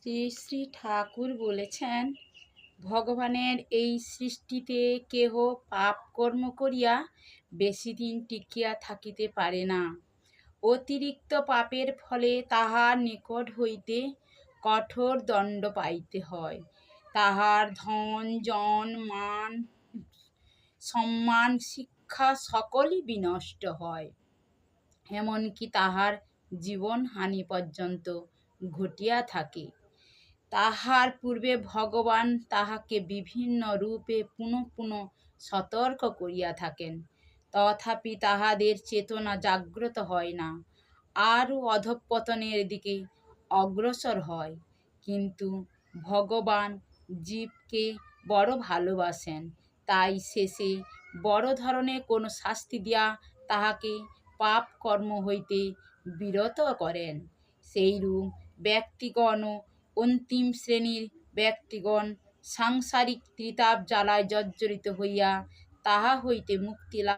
শ্রী শ্রী ঠাকুর বলেছেন, ভগবানের এই সৃষ্টিতে কেহ পাপ কর্ম করিয়া বেশি দিন টিকিয়া থাকিতে পারে না। অতিরিক্ত পাপের ফলে তাহার নিকট হইতে কঠোর দণ্ড পাইতে হয়। তাহার ধন জন মান সম্মান শিক্ষা সকলই বিনষ্ট হয়, এমনকি তাহার জীবনহানি পর্যন্ত ঘটিয়া থাকে। তাহার পূর্বে ভগবান তাহাকে বিভিন্ন রূপে পুনঃ পুনঃ সতর্ক করিয়া থাকেন, তথাপি তাহাদের চেতনা জাগ্রত হয় না, আরও অধঃপতনের দিকে অগ্রসর হয়। কিন্তু ভগবান জীবকে বড় ভালোবাসেন, তাই শেষে বড় ধরনের কোনো শাস্তি দিয়া তাহাকে পাপ কর্ম হইতে বিরত করেন। সেইরূপ ব্যক্তিগণও অন্তিম শ্রেণীর ব্যক্তিগণ সাংসারিক ত্রিতাপ জ্বালায় জর্জরিত হইয়া তাহা হইতে মুক্তি লাভ